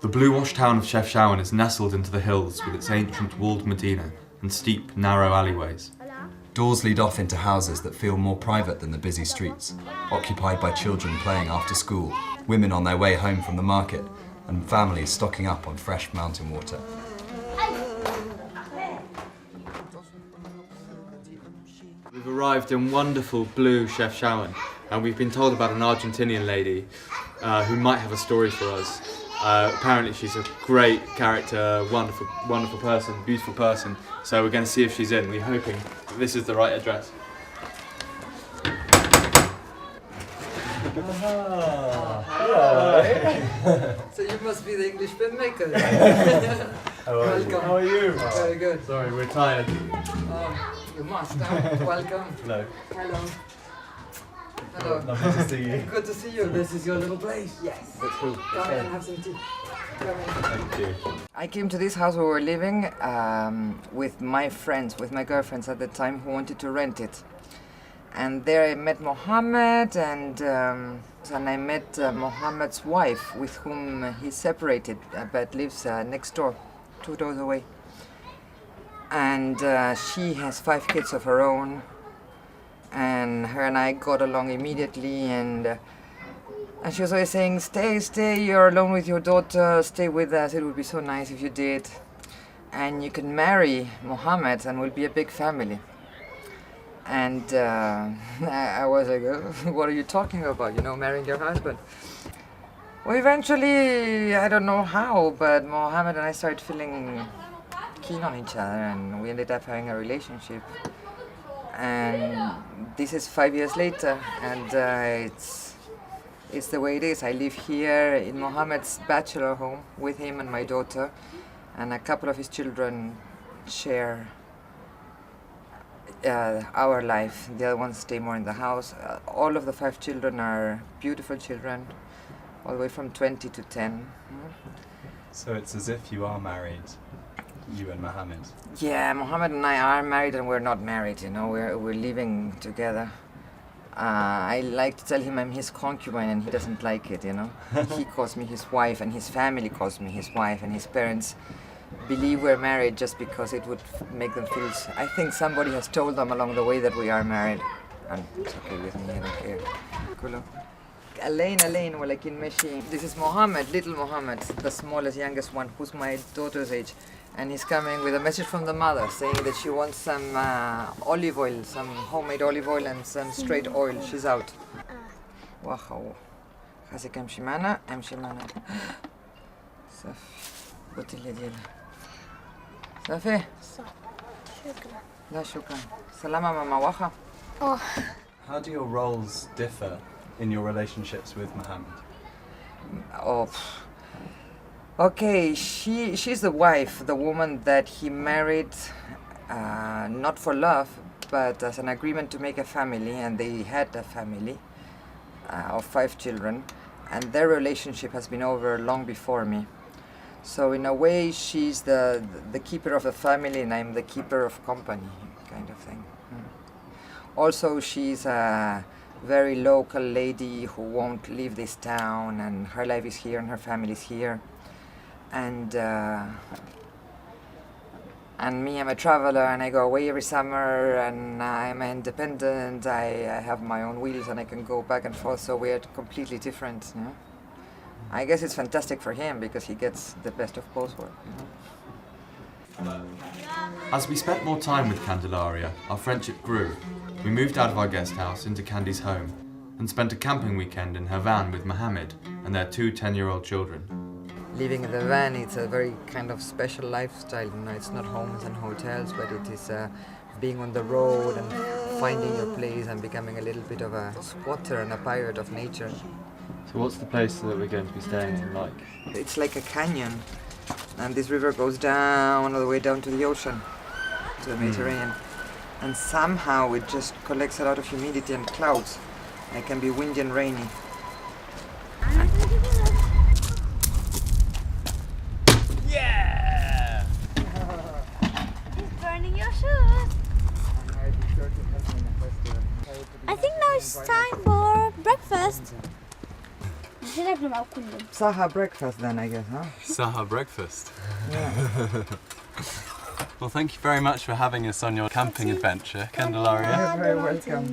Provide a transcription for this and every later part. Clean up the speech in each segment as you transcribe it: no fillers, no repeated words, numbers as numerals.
The blue-washed town of Chefchaouen is nestled into the hills with its ancient walled medina and steep, narrow alleyways. Doors lead off into houses that feel more private than the busy streets, occupied by children playing after school, women on their way home from the market, and families stocking up on fresh mountain water. We've arrived in wonderful blue Chefchaouen, and we've been told about an Argentinian lady who might have a story for us. Apparently she's a great character, wonderful person, beautiful person, so we're going to see if she's in. We're hoping that this is the right address. So you must be the English filmmaker. Welcome. How are you? Very good. Sorry, we're tired. You must. Welcome. No. Hello. Hello. Lovely to see you. Good to see you. This is your little place. Yes. That's cool. Come in and have some tea. Come in. Thank you. I came to this house where we were living with my friends, with my girlfriends at the time, who wanted to rent it. And there I met Mohammed, and I met Mohammed's wife, with whom he separated, but lives next door, 2 doors away. And she has 5 kids of her own, and her and I got along immediately, and she was always saying, stay, you're alone with your daughter, stay with us, it would be so nice if you did. And you can marry Mohammed and we'll be a big family. And I was like, what are you talking about, marrying your husband? Well, eventually, I don't know how, but Mohammed and I started feeling keen on each other, and we ended up having a relationship. And this is 5 years later, and it's the way it is. I live here in Mohammed's bachelor home with him and my daughter, and a couple of his children share our life. The other ones stay more in the house. All of the 5 children are beautiful children, all the way from 20 to 10. So it's as if you are married, you and Mohammed. Yeah, Mohammed and I are married, and we're not married, we're living together. I like to tell him I'm his concubine, and he doesn't like it, He calls me his wife, and his family calls me his wife, and his parents believe we're married just because it would make them feel... I think somebody has told them along the way that we are married, and it's okay with me, I don't care. Cool. Alain, ولكن ماشي. This is Mohammed, little Mohammed, the smallest, youngest one, who's my daughter's age. And he's coming with a message from the mother saying that she wants some olive oil, some homemade olive oil and some straight oil. She's out. Wow. خاصك امشي معنا صافي بوتيلة ديالها صافي شكرا. لا شكرا سلامة ماما واخا. How do your roles differ in your relationships with Mohammed? Okay, she's the wife, the woman that he married, not for love, but as an agreement to make a family, and they had a family of 5 children, and their relationship has been over long before me. So in a way, she's the keeper of the family, and I'm the keeper of company, kind of thing. Also, she's a very local lady who won't leave this town, and her life is here, and her family is here. And me, I'm a traveler, and I go away every summer, and I'm independent. I have my own wheels, and I can go back and forth, so we're completely different. I guess it's fantastic for him because he gets the best of both worlds. As we spent more time with Candelaria, our friendship grew. We moved out of our guest house into Candy's home and spent a camping weekend in her van with Mohammed and their 2 10-year-old children. Living in the van, it's a very kind of special lifestyle. It's not homes and hotels, but it is being on the road and finding your place and becoming a little bit of a squatter and a pirate of nature. So what's the place that we're going to be staying in like? It's like a canyon, and this river goes down all the way down to the ocean, to the Mediterranean. And somehow it just collects a lot of humidity and clouds. It can be windy and rainy. Yeah! He's burning your shoes. I think now it's time for breakfast. Should I ناكلوا معه كلهم. Saha breakfast then, I guess, huh? Saha breakfast. Yeah. Well, thank you very much for having us on your camping adventure, Candelaria. You're very welcome.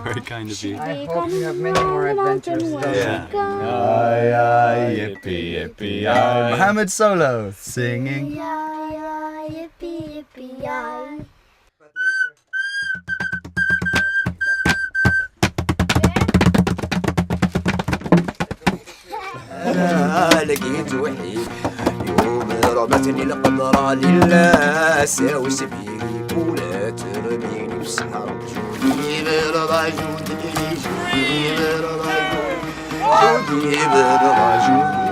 Very kind of you. I hope you have many more adventures. Yeah. Yippee, yippee, yay. Mohammed Solo singing. Yippee, yippee, yay. لقيت وحيد يوم رمتني القدرة لله ساوي سبيلي ولا ترميني بسحر جودي برضا جودي جودي برضا جودي برضا جودي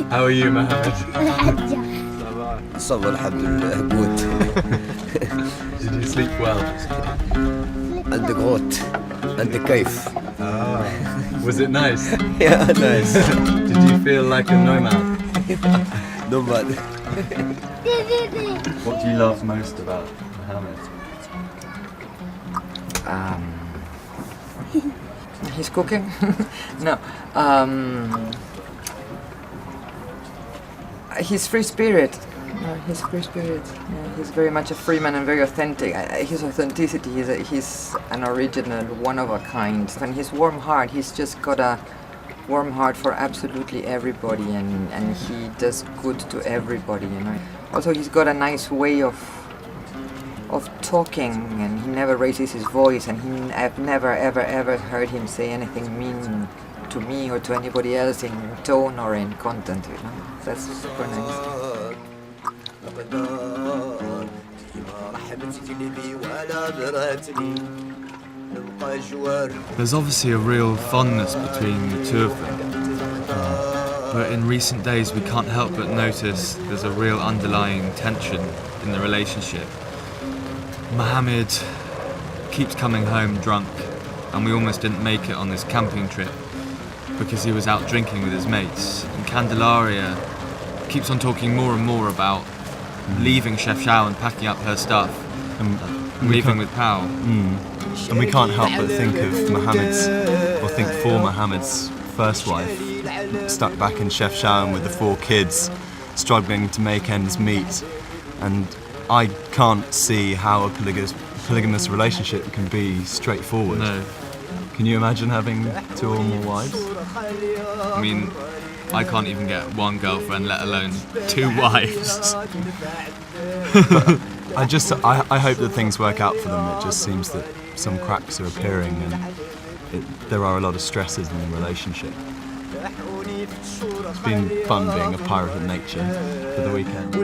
How are you, Mohammed? صبر الحمد لله good. Did you sleep well? عندك غوت عندك كيف. Was it nice? Yeah, nice. Did you feel like a nomad? No bad. What do you love most about Mohammed? He's cooking? No. His free spirit. His free spirit. Yeah, he's very much a free man and very authentic. His authenticity, he's an original, one of a kind. And his warm heart, he's just got a warm heart for absolutely everybody, and he does good to everybody, you know. Also, he's got a nice way of talking, and he never raises his voice, and I've never ever heard him say anything mean to me or to anybody else in tone or in content, you know. That's super nice. There's obviously a real fondness between the two of them, but in recent days we can't help but notice there's a real underlying tension in the relationship. Mohammed keeps coming home drunk, and we almost didn't make it on this camping trip because he was out drinking with his mates. And Candelaria keeps on talking more and more about leaving Chef Shao and packing up her stuff and leaving with Pao. And we can't help but think of Mohammed's first wife, stuck back in Chef Shawan with the 4 kids, struggling to make ends meet. And I can't see how a polygamous relationship can be straightforward. No. Can you imagine having 2 or more wives? I mean, I can't even get 1 girlfriend, let alone 2 wives. I hope that things work out for them. It just seems that some cracks are appearing, and there are a lot of stresses in the relationship. It's been fun being a pirate of nature for the weekend.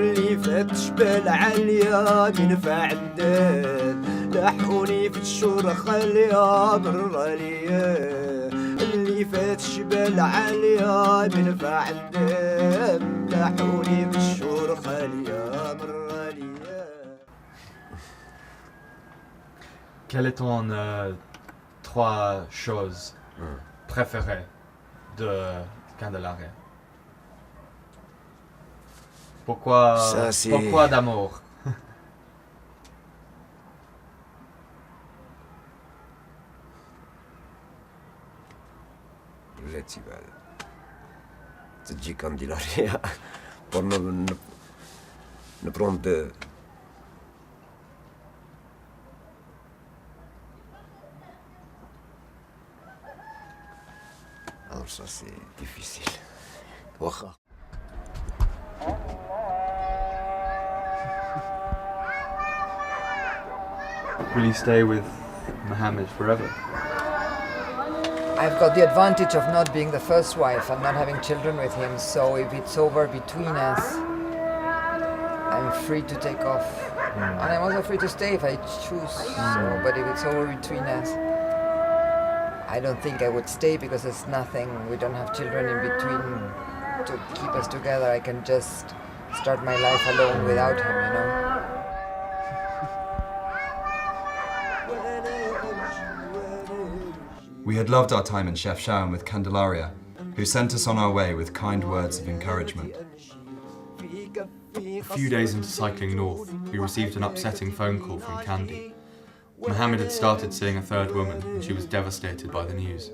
لاحوني في الشور خليها مرة ليا اللي فات شبال عالية من فعل دم لاحوني في الشور خليها مرة ليا. Quelles est ton 3 choses préférées de Candelaria? Pourquoi d'amour? تجي Candelaria pour ne prendre de alors ça c'est difficile. واخا Will you stay with Mohammed forever? I've got the advantage of not being the first wife and not having children with him, so if it's over between us, I'm free to take off. And I'm also free to stay if I choose. So, but if it's over between us, I don't think I would stay because there's nothing, we don't have children in between to keep us together. I can just start my life alone without him, you know. We had loved our time in Chefchaouen with Candelaria, who sent us on our way with kind words of encouragement. A few days into cycling north, we received an upsetting phone call from Candy. Mohammed had started seeing a third woman and she was devastated by the news.